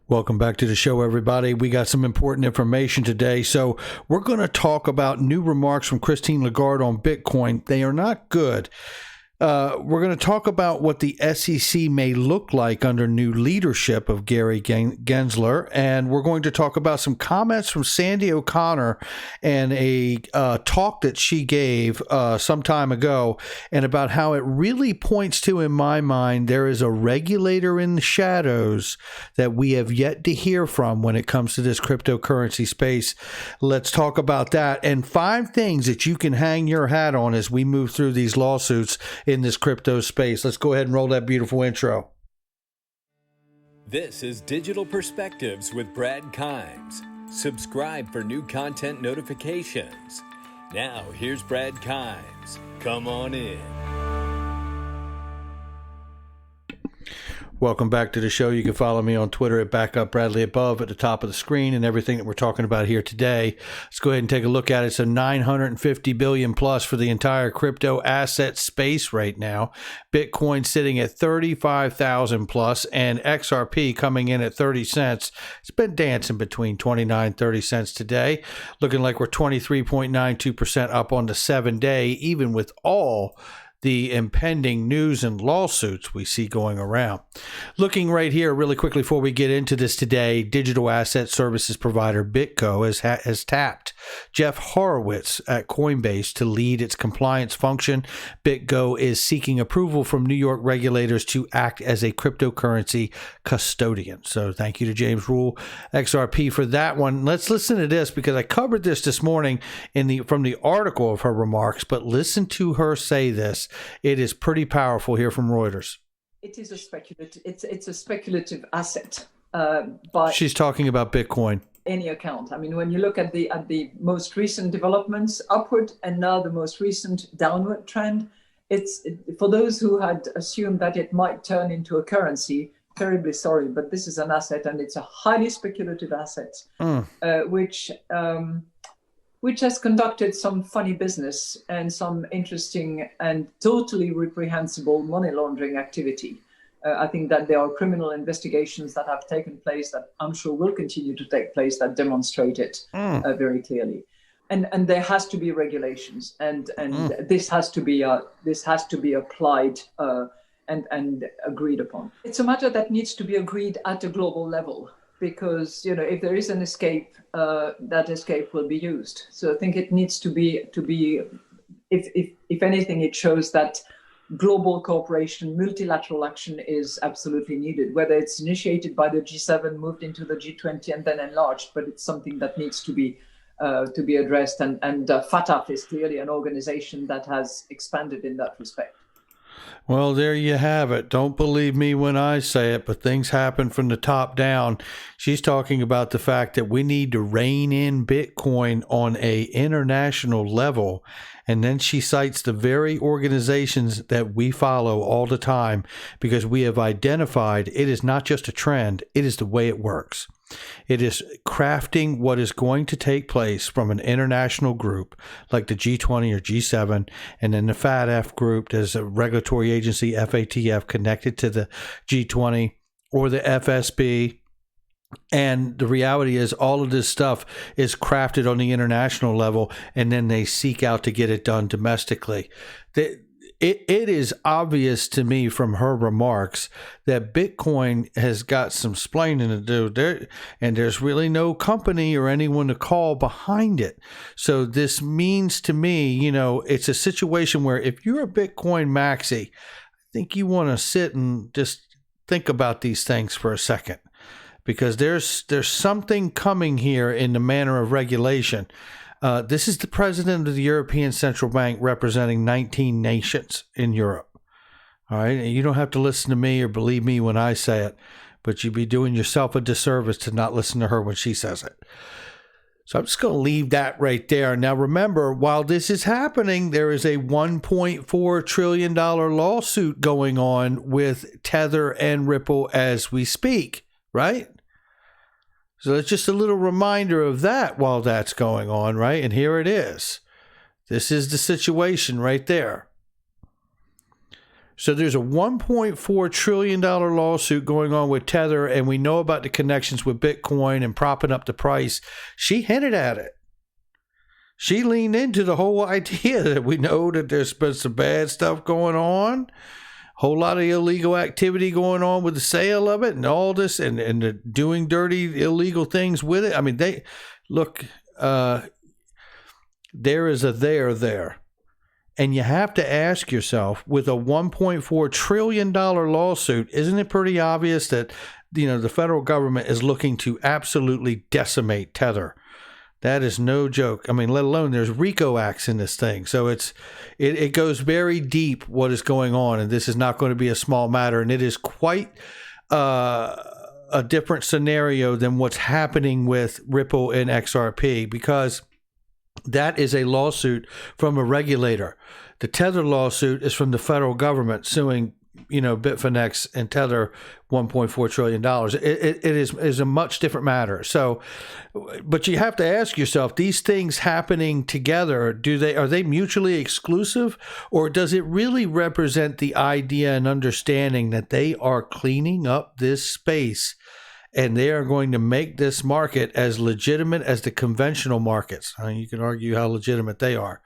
Welcome back to the show, everybody. We got some important information today. So we're going to talk about new remarks from Christine Lagarde on Bitcoin. They are not good. We're going to talk about what the SEC may look like under new leadership of Gary Gensler, and we're going to talk about some comments from Sandy O'Connor and a talk that she gave some time ago, and about how it really points to, in my mind, there is a regulator in the shadows that we have yet to hear from when it comes to this cryptocurrency space. Let's talk about that, and 5 things that you can hang your hat on as we move through these lawsuits in this crypto space. Let's go ahead and roll that beautiful intro. This is Digital Perspectives with Brad Kimes. Subscribe for new content notifications. Now, here's Brad Kimes. Come on in. Welcome back to the show. You can follow me on Twitter at BackupBradleyAbove at the top of the screen, and everything that we're talking about here today. Let's go ahead and take a look at it. So 950 billion plus for the entire crypto asset space right now. Bitcoin sitting at 35,000 plus, and XRP coming in at 30 cents. It's been dancing between 29 30 cents today. Looking like we're 23.92% up on the 7-day, even with all the impending news and lawsuits we see going around. Looking right here really quickly before we get into this today, digital asset services provider BitGo has tapped Jeff Horowitz at Coinbase to lead its compliance function. BitGo is seeking approval from New York regulators to act as a cryptocurrency custodian. So thank you to James Rule, XRP, for that one. Let's listen to this because I covered this morning from the article of her remarks, but listen to her say this. It is pretty powerful here from Reuters. It is a speculative. It's a speculative asset. But she's talking about Bitcoin. Any account. I mean, when you look at the most recent developments upward and now the most recent downward trend, it's for those who had assumed that it might turn into a currency. Terribly sorry, but this is an asset, and it's a highly speculative asset, which has conducted some funny business and some interesting and totally reprehensible money laundering activity. I think that there are criminal investigations that have taken place that I'm sure will continue to take place that demonstrate it very clearly. And there has to be regulations, and this has to be applied and agreed upon. It's a matter that needs to be agreed at a global level, because if there is an escape, that escape will be used. So I think it needs to be if anything, it shows that global cooperation, multilateral action is absolutely needed. Whether it's initiated by the G7, moved into the G20, and then enlarged, but it's something that needs to be addressed. And FATF is clearly an organization that has expanded in that respect. Well, there you have it. Don't believe me when I say it, but things happen from the top down. She's talking about the fact that we need to rein in Bitcoin on a international level. And then she cites the very organizations that we follow all the time, because we have identified it is not just a trend, it is the way it works. It is crafting what is going to take place from an international group like the G20 or G7, and then the FATF group. There's a regulatory agency, FATF, connected to the G20 or the FSB. And the reality is all of this stuff is crafted on the international level, and then they seek out to get it done domestically. It is obvious to me from her remarks that Bitcoin has got some splaining to do there, and there's really no company or anyone to call behind it. So this means to me, it's a situation where if you're a Bitcoin maxi, I think you want to sit and just think about these things for a second, because there's something coming here in the manner of regulation. This is the president of the European Central Bank representing 19 nations in Europe. All right. And you don't have to listen to me or believe me when I say it, but you'd be doing yourself a disservice to not listen to her when she says it. So I'm just going to leave that right there. Now, remember, while this is happening, there is a $1.4 trillion lawsuit going on with Tether and Ripple as we speak, right? So it's just a little reminder of that while that's going on, right? And here it is. This is the situation right there. So there's a $1.4 trillion lawsuit going on with Tether, and we know about the connections with Bitcoin and propping up the price. She hinted at it. She leaned into the whole idea that we know that there's been some bad stuff going on, whole lot of illegal activity going on with the sale of it and all this, and the doing dirty illegal things with it. I mean, they look, there is a there. And you have to ask yourself, with a $1.4 trillion lawsuit, isn't it pretty obvious that, the federal government is looking to absolutely decimate Tether? That is no joke. I mean, let alone there's RICO acts in this thing. So it goes very deep what is going on, and this is not going to be a small matter. And it is quite a different scenario than what's happening with Ripple and XRP, because that is a lawsuit from a regulator. The Tether lawsuit is from the federal government suing, Bitfinex and Tether $1.4 trillion. It is a much different matter. So, but you have to ask yourself, these things happening together, are they mutually exclusive, or does it really represent the idea and understanding that they are cleaning up this space and they are going to make this market as legitimate as the conventional markets? I mean, you can argue how legitimate they are,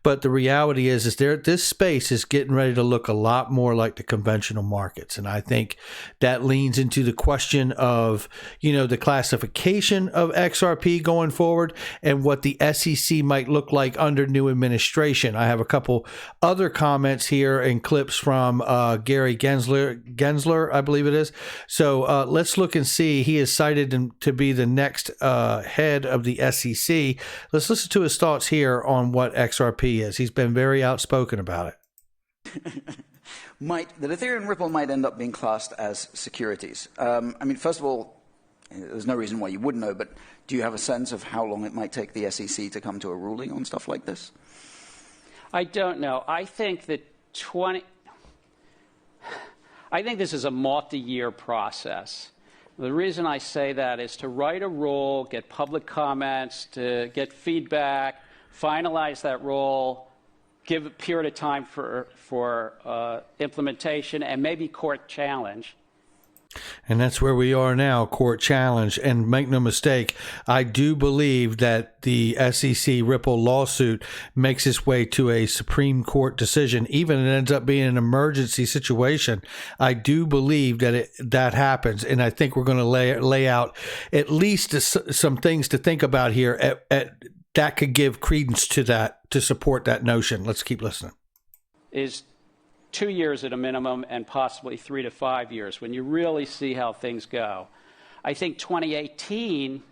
but the reality is this space is getting ready to look a lot more like the conventional markets. And I think that leans into the question of, the classification of XRP going forward and what the SEC might look like under new administration. I have a couple other comments here and clips from Gary Gensler, I believe it is. So let's look and see. He is cited to be the next head of the SEC. Let's listen to his thoughts here on what XRP is. He's been very outspoken about it. That Ethereum and Ripple might end up being classed as securities. First of all, there's no reason why you wouldn't know, but do you have a sense of how long it might take the SEC to come to a ruling on stuff like this? I don't know. I think that this is a multi-year process. The reason I say that is to write a rule, get public comments, to get feedback, finalize that rule, give a period of time for implementation, and maybe court challenge. And that's where we are now, court challenge. And make no mistake, I do believe that the SEC Ripple lawsuit makes its way to a Supreme Court decision, even if it ends up being an emergency situation. I do believe that that happens. And I think we're going to lay out at least some things to think about here that could give credence to that, to support that notion. Let's keep listening. Is 2 years at a minimum and possibly 3 to 5 years when you really see how things go. I think 2018,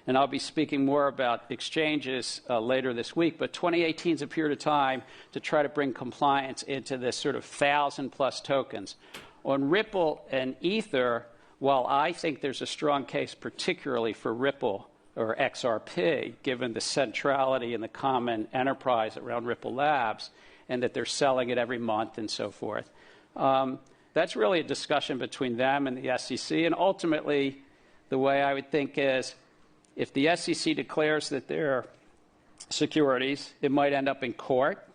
and I'll be speaking more about exchanges later this week, but 2018 is a period of time to try to bring compliance into this sort of 1,000+ tokens. On Ripple and Ether, while I think there's a strong case particularly for Ripple or XRP, given the centrality and the common enterprise around Ripple Labs, and that they're selling it every month and so forth. That's really a discussion between them and the SEC. And ultimately, the way I would think is, if the SEC declares that they're securities, it might end up in court.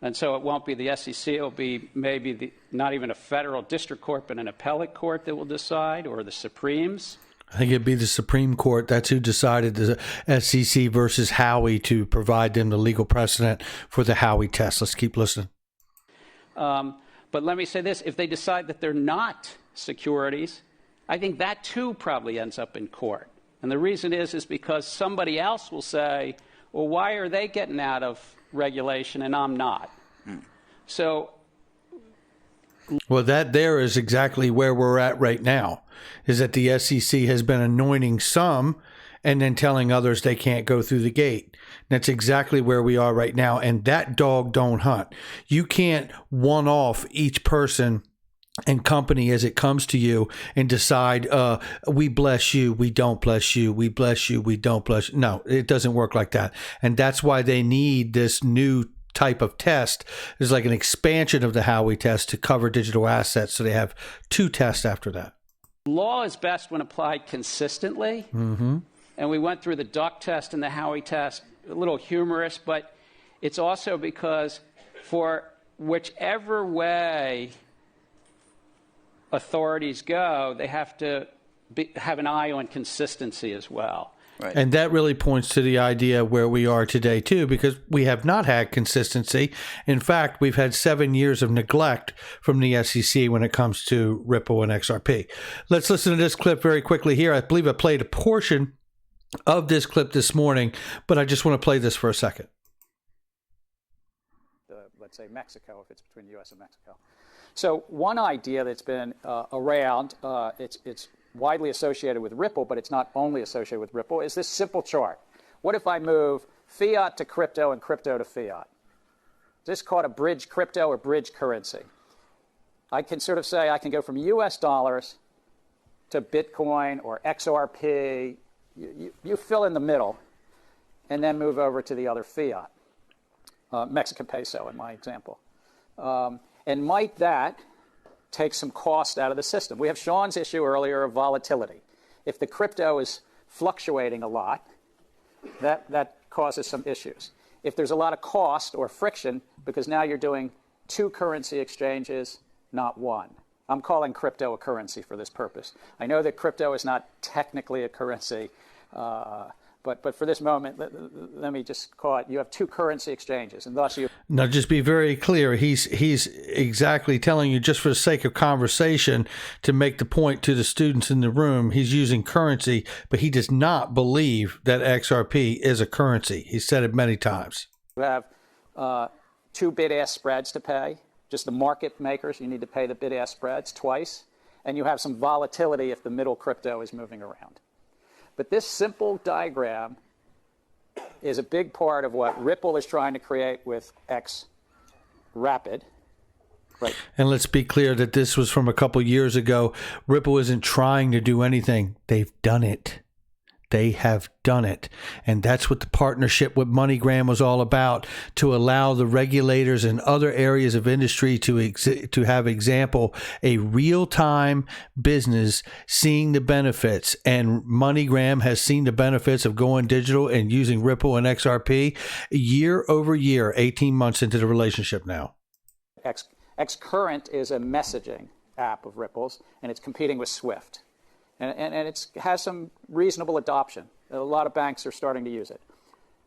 And so it won't be the SEC, it'll be maybe not even a federal district court, but an appellate court that will decide, or the Supremes. I think it'd be the Supreme Court. That's who decided the SEC versus Howey to provide them the legal precedent for the Howey test. Let's keep listening. But let me say this. If they decide that they're not securities, I think that too probably ends up in court. And the reason is because somebody else will say, well, why are they getting out of regulation and I'm not? So... Well, that there is exactly where we're at right now, is that the SEC has been anointing some and then telling others they can't go through the gate. That's exactly where we are right now. And that dog don't hunt. You can't one off each person and company as it comes to you and decide, we bless you, we don't bless you, we bless you, we don't bless you. No, it doesn't work like that. And that's why they need this new type of test. Is like an expansion of the Howey test to cover digital assets. So they have two tests after that. Law is best when applied consistently. Mm-hmm. And we went through the Duck test and the Howey test, a little humorous, but it's also because for whichever way authorities go, they have to have an eye on consistency as well. Right. And that really points to the idea where we are today, too, because we have not had consistency. In fact, we've had 7 years of neglect from the SEC when it comes to Ripple and XRP. Let's listen to this clip very quickly here. I believe I played a portion of this clip this morning, but I just want to play this for a second. Let's say Mexico, if it's between the U.S. and Mexico. So one idea that's been around, it's widely associated with Ripple, but it's not only associated with Ripple, is this simple chart. What if I move fiat to crypto and crypto to fiat? This is called a bridge crypto or bridge currency. I can sort of say I can go from US dollars to Bitcoin or XRP. You fill in the middle and then move over to the other fiat, Mexican peso in my example. And might that take some cost out of the system? We have Sean's issue earlier of volatility. If the crypto is fluctuating a lot, that causes some issues. If there's a lot of cost or friction, because now you're doing two currency exchanges, not one. I'm calling crypto a currency for this purpose. I know that crypto is not technically a currency, but for this moment, let me just call it, you have two currency exchanges, and thus you... Now, just be very clear. He's exactly telling you, just for the sake of conversation, to make the point to the students in the room, he's using currency, but he does not believe that XRP is a currency. He said it many times. You have two bid-ask spreads to pay. Just the market makers, you need to pay the bid-ask spreads twice, and you have some volatility if the middle crypto is moving around. But this simple diagram is a big part of what Ripple is trying to create with XRapid. Right. And let's be clear that this was from a couple years ago. Ripple isn't trying to do anything. They've done it. They have done it. And that's what the partnership with MoneyGram was all about, to allow the regulators in other areas of industry to have example, a real-time business seeing the benefits. And MoneyGram has seen the benefits of going digital and using Ripple and XRP year over year, 18 months into the relationship now. Xcurrent is a messaging app of Ripple's, and it's competing with Swift. And it has some reasonable adoption. A lot of banks are starting to use it.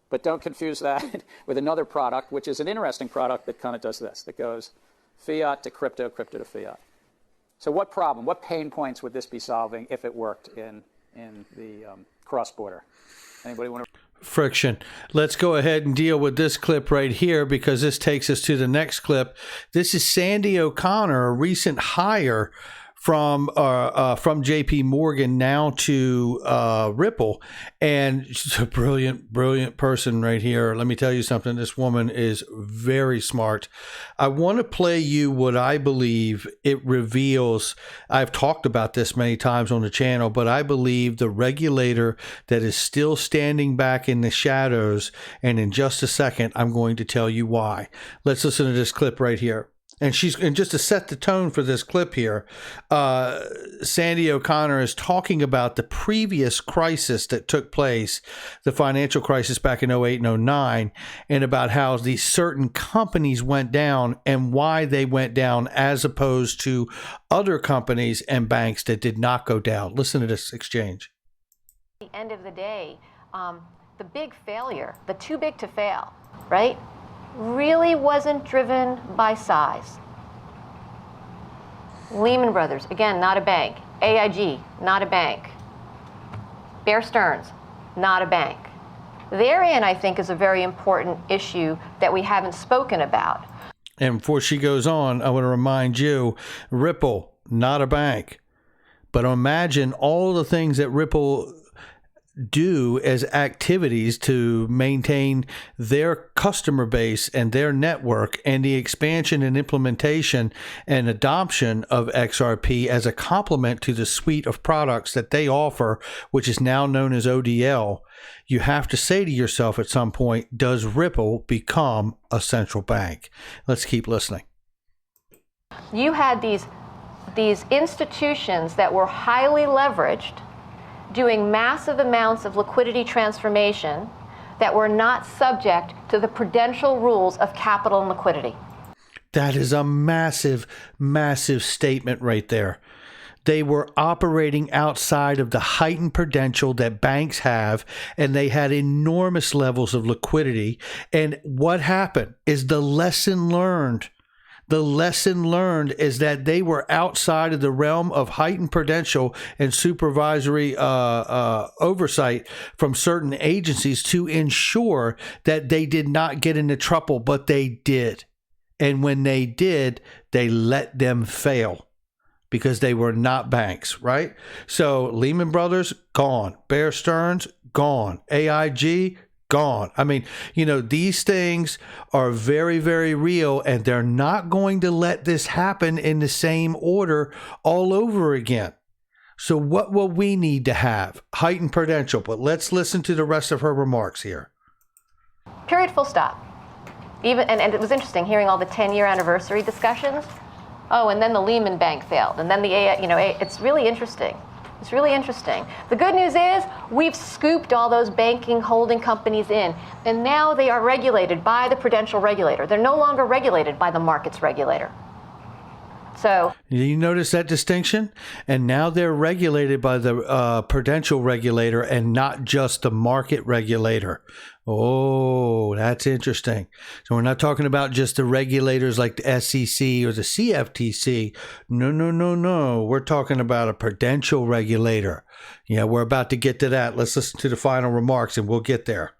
But don't confuse that with another product, which is an interesting product that kind of does this, that goes fiat to crypto, crypto to fiat. So what problem, what pain points would this be solving if it worked in the cross-border? Anybody want to... Friction. Let's go ahead and deal with this clip right here, because this takes us to the next clip. This is Sandy O'Connor, a recent hire from JP Morgan now to Ripple, and she's a brilliant person right here. Let me tell you something. This woman is very smart. I want to play you what I believe it reveals. I've talked about this many times on the channel, but I believe the regulator that is still standing back in the shadows, and in just a second, I'm going to tell you why. Let's listen to this clip right here. And just to set the tone for this clip here, Sandy O'Connor is talking about the previous crisis that took place, the financial crisis back in 08 and 09, and about how these certain companies went down and why they went down as opposed to other companies and banks that did not go down. Listen to this exchange. At the end of the day, the big failure, the too big to fail, right? Really wasn't driven by size. Lehman Brothers, again, not a bank. AIG, not a bank. Bear Stearns, not a bank. Therein, I think, is a very important issue that we haven't spoken about. And before she goes on, I want to remind you, Ripple, not a bank. But imagine all the things that Ripple do as activities to maintain their customer base and their network, and the expansion and implementation and adoption of XRP as a complement to the suite of products that they offer, which is now known as ODL. You have to say to yourself at some point, does Ripple become a central bank? Let's keep listening. You had these institutions that were highly leveraged, doing massive amounts of liquidity transformation that were not subject to the prudential rules of capital and liquidity. That is a massive, massive statement right there. They were operating outside of the heightened prudential that banks have, and they had enormous levels of liquidity. And what happened is the lesson learned. The lesson learned is that they were outside of the realm of heightened prudential and supervisory oversight from certain agencies to ensure that they did not get into trouble, but they did. And when they did, they let them fail because they were not banks, right? So Lehman Brothers, gone. Bear Stearns, gone. AIG, gone. I mean, these things are very, very real, and they're not going to let this happen in the same order all over again. So what will we need to have? Heightened prudential. But let's listen to the rest of her remarks here. Period, full stop. And it was interesting hearing all the 10-year anniversary discussions. Oh, and then the Lehman Bank failed, and then it's really interesting. It's really interesting. The good news is we've scooped all those banking holding companies in, and now they are regulated by the prudential regulator. They're no longer regulated by the markets regulator. So you notice that distinction? And now they're regulated by the prudential regulator and not just the market regulator. Oh, that's interesting. So we're not talking about just the regulators like the SEC or the CFTC. No. We're talking about a prudential regulator. Yeah, we're about to get to that. Let's listen to the final remarks and we'll get there.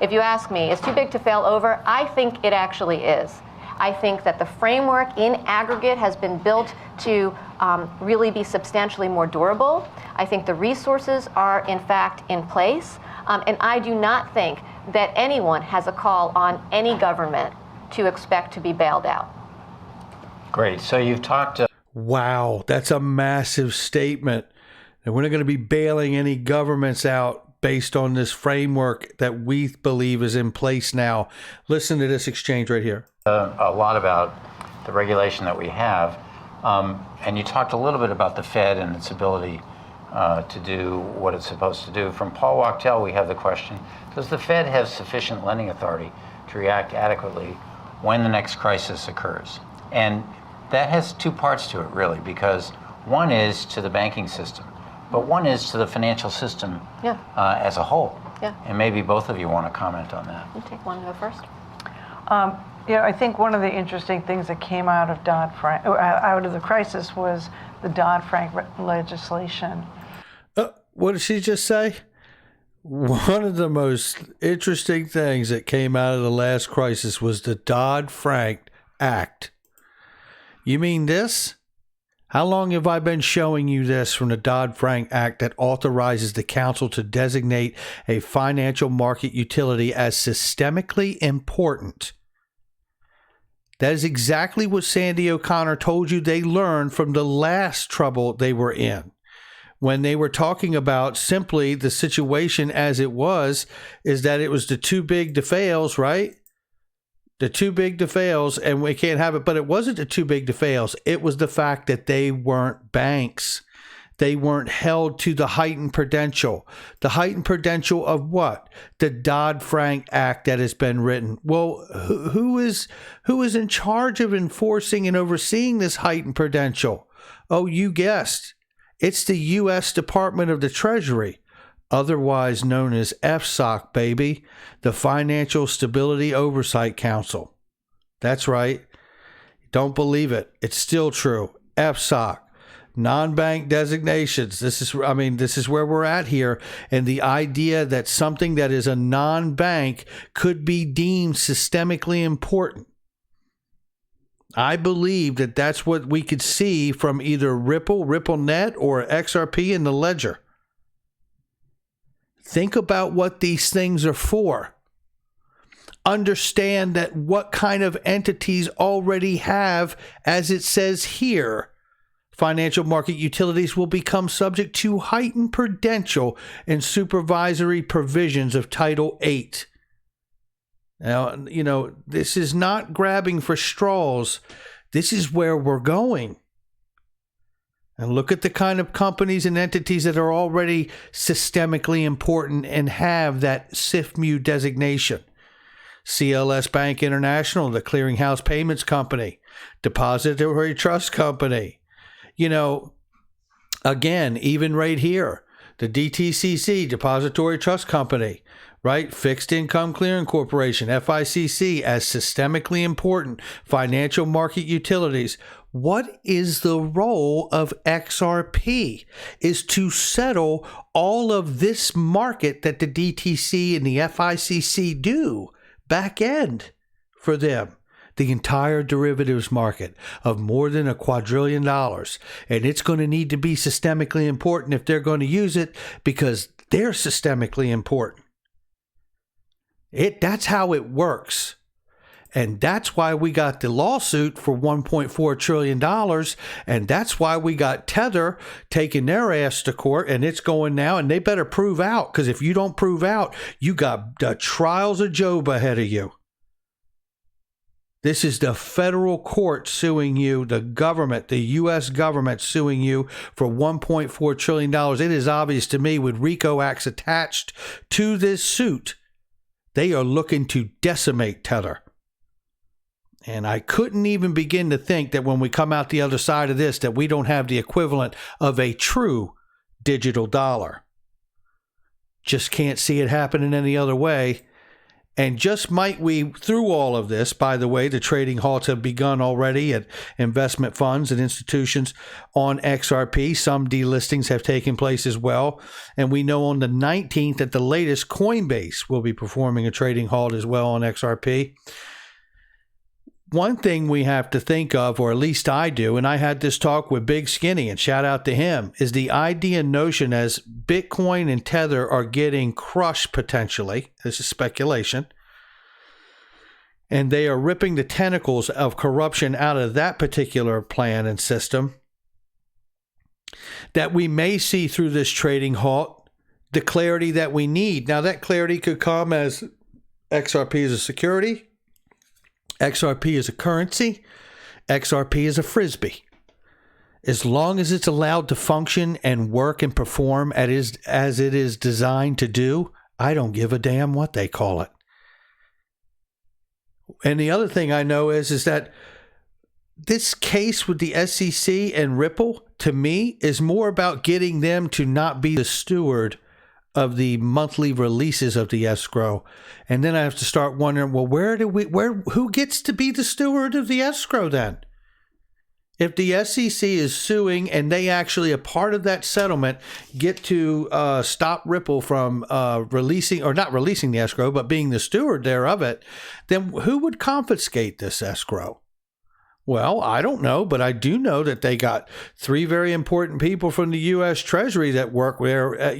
If you ask me, it's too big to fail over? I think it actually is. I think that the framework in aggregate has been built to really be substantially more durable. I think the resources are, in fact, in place. And I do not think that anyone has a call on any government to expect to be bailed out. Great. So you've talked... Wow, that's a massive statement. And we're not going to be bailing any governments out based on this framework that we believe is in place now. Listen to this exchange right here. A lot about the regulation that we have. And you talked a little bit about the Fed and its ability to do what it's supposed to do. From Paul Wachtel, we have the question, does the Fed have sufficient lending authority to react adequately when the next crisis occurs? And that has two parts to it, really, because one is to the banking system, but one is to the financial system as a whole. Yeah. And maybe both of you want to comment on that. You take one and go first. I think one of the interesting things that came out of Dodd-frank, out of the crisis, was the Dodd-frank legislation. What did she just say? One of the most interesting things that came out of the last crisis was the Dodd-Frank Act. You mean this? How long have I been showing you this from the Dodd-Frank Act that authorizes the council to designate a financial market utility as systemically important? That is exactly what Sandy O'Connor told you they learned from the last trouble they were in. When they were talking about simply the situation as it was, is that it was the too big to fails, right? The too big to fails, and we can't have it. But it wasn't the too big to fails. It was the fact that they weren't banks. They weren't held to the heightened prudential. The heightened prudential of what? The Dodd-Frank Act that has been written. Well, who is in charge of enforcing and overseeing this heightened prudential? Oh, you guessed. It's the U.S. Department of the Treasury, otherwise known as FSOC, baby, the Financial Stability Oversight Council. That's right. Don't believe it. It's still true. FSOC. Non-bank designations. This is where we're at here. And the idea that something that is a non-bank could be deemed systemically important. I believe that that's what we could see from either Ripple, RippleNet, or XRP in the ledger. Think about what these things are for. Understand that what kind of entities already have, as it says here, financial market utilities will become subject to heightened prudential and supervisory provisions of Title VIII. Now, this is not grabbing for straws. This is where we're going. And look at the kind of companies and entities that are already systemically important and have that SIFMU designation. CLS Bank International, the Clearinghouse Payments Company, Depository Trust Company. You know, again, even right here, the DTCC, Depository Trust Company, right? Fixed Income Clearing Corporation, FICC, as systemically important financial market utilities. What is the role of XRP? Is to settle all of this market that the DTC and the FICC do, back end for them. The entire derivatives market of more than $2 quadrillion. And it's going to need to be systemically important if they're going to use it, because they're systemically important. That's how it works. And that's why we got the lawsuit for $1.4 trillion. And that's why we got Tether taking their ass to court, and it's going now. And they better prove out, because if you don't prove out, you got the trials of Job ahead of you. This is the federal court suing you, the government, the U.S. government suing you for $1.4 trillion. It is obvious to me, with RICO acts attached to this suit, they are looking to decimate Tether. And I couldn't even begin to think that when we come out the other side of this, that we don't have the equivalent of a true digital dollar. Just can't see it happening any other way. And just might we, through all of this, by the way, the trading halts have begun already at investment funds and institutions on XRP. Some delistings have taken place as well. And we know on the 19th that the latest Coinbase will be performing a trading halt as well on XRP. One thing we have to think of, or at least I do, and I had this talk with Big Skinny, and shout out to him, is the idea and notion as Bitcoin and Tether are getting crushed potentially. This is speculation. And they are ripping the tentacles of corruption out of that particular plan and system, that we may see through this trading halt the clarity that we need. Now, that clarity could come as XRP is a security, XRP is a currency, XRP is a frisbee. As long as it's allowed to function and work and perform as it is designed to do, I don't give a damn what they call it. And the other thing I know is that this case with the SEC and Ripple, to me, is more about getting them to not be the steward of the monthly releases of the escrow. And then I have to start wondering, well, who gets to be the steward of the escrow then? If the SEC is suing and they actually, a part of that settlement, get to stop Ripple from releasing, or not releasing the escrow, but being the steward there of it, then who would confiscate this escrow? Well, I don't know, but I do know that they got 3 very important people from the U.S. Treasury that work there,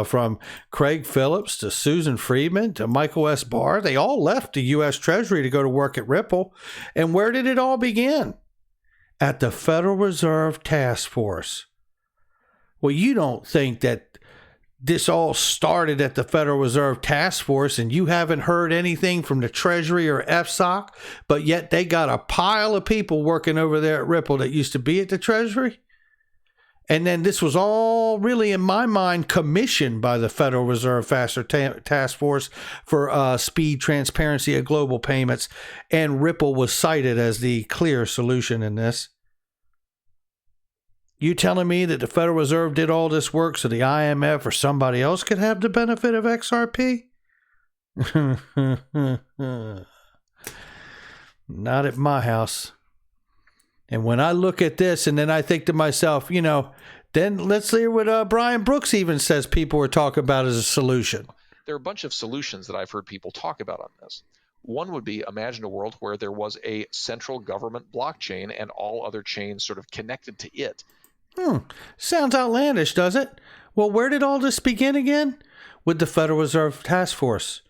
from Craig Phillips to Susan Friedman to Michael S. Barr. They all left the U.S. Treasury to go to work at Ripple. And where did it all begin? At the Federal Reserve Task Force. Well, you don't think that this all started at the Federal Reserve Task Force and you haven't heard anything from the Treasury or FSOC, but yet they got a pile of people working over there at Ripple that used to be at the Treasury? And then this was all really, in my mind, commissioned by the Federal Reserve Task Force for speed, transparency of global payments, and Ripple was cited as the clear solution in this. You telling me that the Federal Reserve did all this work so the IMF or somebody else could have the benefit of XRP? Not at my house. And when I look at this and then I think to myself, then let's hear what Brian Brooks even says people are talking about as a solution. There are a bunch of solutions that I've heard people talk about on this. One would be, imagine a world where there was a central government blockchain and all other chains sort of connected to it. Sounds outlandish, does it? Well, where did all this begin again? With the Federal Reserve Task Force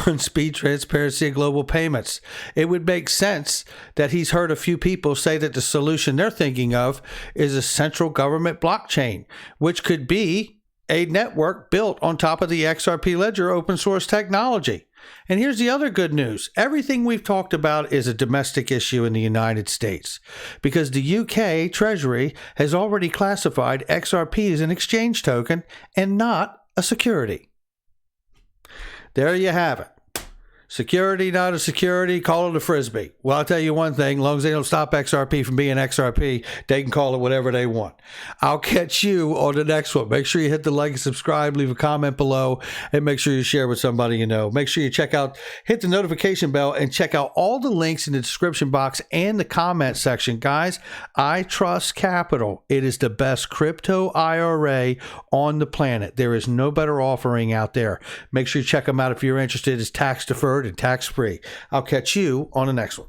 on speed, transparency, and global payments. It would make sense that he's heard a few people say that the solution they're thinking of is a central government blockchain, which could be a network built on top of the XRP Ledger open source technology. And here's the other good news. Everything we've talked about is a domestic issue in the United States because the UK Treasury has already classified XRP as an exchange token and not a security. There you have it. Security, not a security, call it a frisbee. Well, I'll tell you one thing, as long as they don't stop XRP from being XRP, they can call it whatever they want. I'll catch you on the next one. Make sure you hit the like and subscribe, leave a comment below, and make sure you share with somebody you know. Make sure you hit the notification bell, and check out all the links in the description box and the comment section. Guys, I trust Capital. It is the best crypto IRA on the planet. There is no better offering out there. Make sure you check them out if you're interested. It's tax deferred and tax free. I'll catch you on the next one.